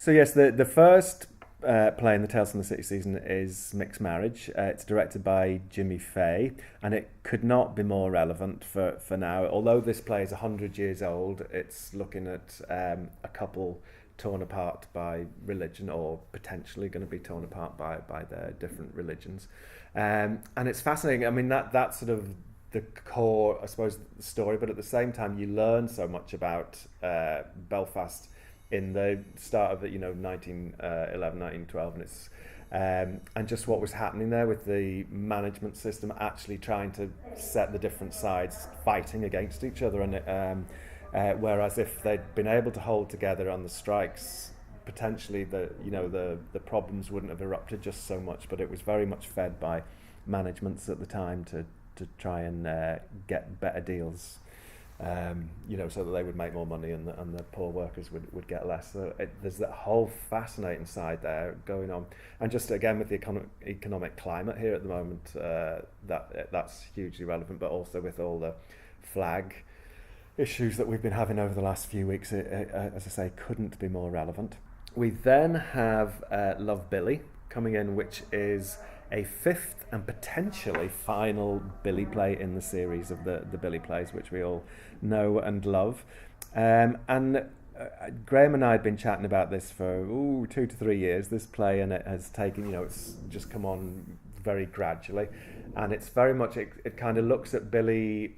So yes, the first play in the Tales from the City season is Mixed Marriage. It's directed by Jimmy Fay, and it could not be more relevant for now. Although this play is 100 years old, it's looking at a couple torn apart by religion, or potentially going to be torn apart by their different religions. And it's fascinating. I mean, that's sort of the core, I suppose, the story, but at the same time, you learn so much about Belfast in the start of the 1911, 1912, and it's and just what was happening there with the management system actually trying to set the different sides fighting against each other, and whereas if they'd been able to hold together on the strikes, potentially the problems wouldn't have erupted just so much, but it was very much fed by managements at the time to try and get better deals, so that they would make more money and the poor workers would get less. So there's that whole fascinating side there going on, and just again with the economic climate here at the moment, that's hugely relevant. But also with all the flag issues that we've been having over the last few weeks, as I say, couldn't be more relevant. We then have Love Billy coming in, which is a fifth and potentially final Billy play in the series of the Billy plays, which we all know and love. And Graham and I had been chatting about this for 2 to 3 years, this play, and it has taken, it's just come on very gradually. And it's very much, it kind of looks at Billy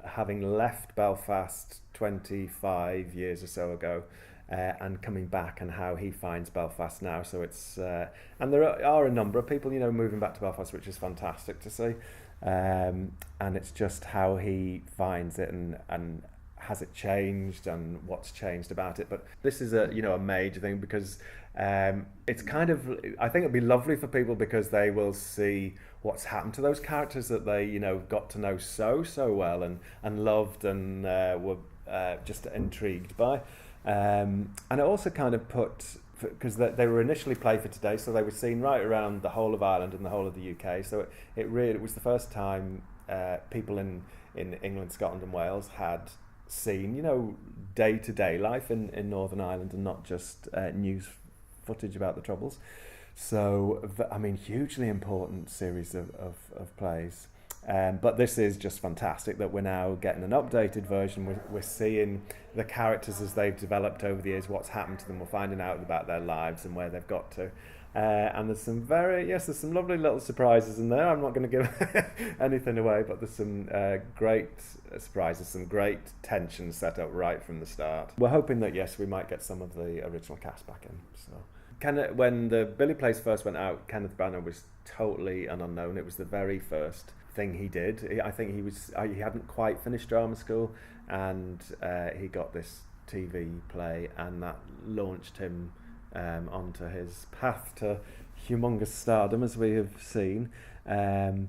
having left Belfast 25 years or so ago, and coming back, and how he finds Belfast now. So it's and there are a number of people moving back to Belfast, which is fantastic to see, and it's just how he finds it, and has it changed, and what's changed about it. But this is a major thing, because it's kind of, I think it'd be lovely for people, because they will see what's happened to those characters that they got to know so well and loved, and were just intrigued by. And it also kind of put, because they were initially played for today, so they were seen right around the whole of Ireland and the whole of the UK. So it was the first time people in England, Scotland and Wales had seen day-to-day life in Northern Ireland, and not just news footage about the Troubles. So I mean, hugely important series of plays. But this is just fantastic that we're now getting an updated version. We're seeing the characters as they've developed over the years, what's happened to them. We're finding out about their lives and where they've got to. And there's some there's some lovely little surprises in there. I'm not going to give anything away, but there's some great surprises, some great tension set up right from the start. We're hoping that, yes, we might get some of the original cast back in. So, when the Billy plays first went out, Kenneth Branagh was totally an unknown. It was the very first thing he did. I think he hadn't quite finished drama school, and he got this TV play, and that launched him onto his path to humongous stardom, as we have seen, and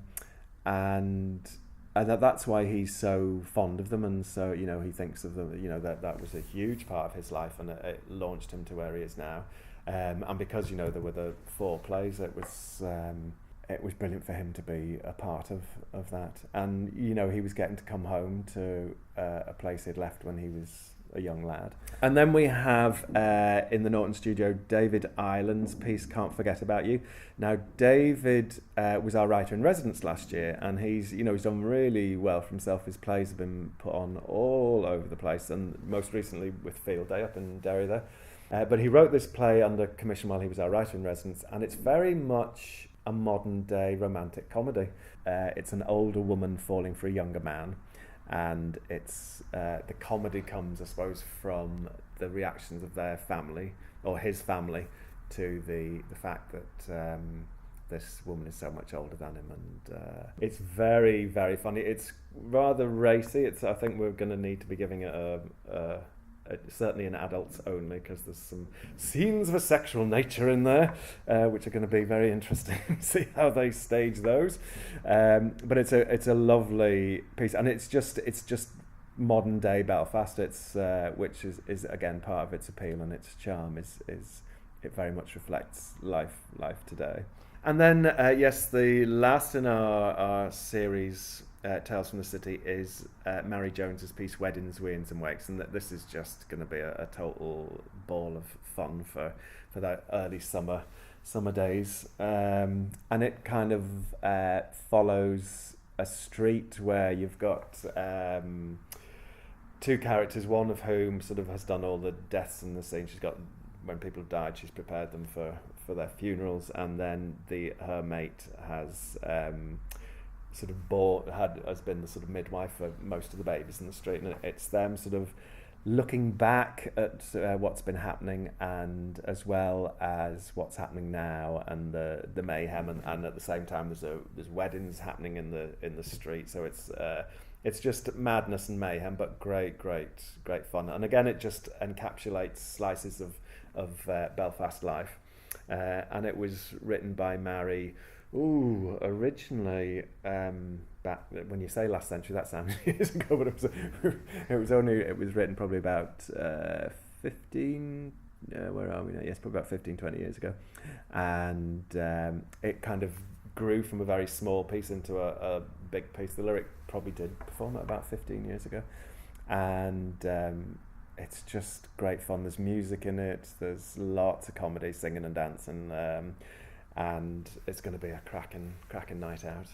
that's why he's so fond of them, and so he thinks of them. That was a huge part of his life, and it launched him to where he is now. And because there were the 4 plays, it was brilliant for him to be a part of that. And he was getting to come home to a place he'd left when he was a young lad. And then we have in the Norton studio David Ireland's piece Can't Forget About You. Now David was our writer in residence last year, and he's done really well for himself. His plays have been put on all over the place, and most recently with Field Day up in Derry there. But he wrote this play under commission while he was our writer in residence, and it's very much a modern day romantic comedy. It's an older woman falling for a younger man, and it's the comedy comes, I suppose, from the reactions of their family, or his family, to the fact that this woman is so much older than him, and it's very, very funny. It's rather racy. I think we're going to need to be giving it certainly an adults only, because there's some scenes of a sexual nature in there, which are going to be very interesting to see how they stage those. But it's a lovely piece, and it's just modern day Belfast. It's which is again part of its appeal, and its charm is it very much reflects life today. And then yes, the last in our series Tales from the City is Mary Jones's piece Weddings, Weans and Wakes, and that this is just going to be a total ball of fun for that early summer days. And it kind of follows a street where you've got two characters, one of whom sort of has done all the deaths in the scene. She's got, when people have died, she's prepared them for their funerals, and then her mate has sort of has been the sort of midwife for most of the babies in the street, and it's them sort of looking back at what's been happening, and as well as what's happening now, and the mayhem, and at the same time there's weddings happening in the street. So it's just madness and mayhem, but great fun. And again, it just encapsulates slices of Belfast life. And it was written by Mary. Originally, back when you say last century, that sounds years ago, but it was written probably about 15. Where are we now? Yes, probably about 15-20 years ago, and it kind of grew from a very small piece into a big piece. The lyric probably did perform it about 15 years ago, and it's just great fun. There's music in it. There's lots of comedy, singing and dancing, and it's going to be a cracking night out.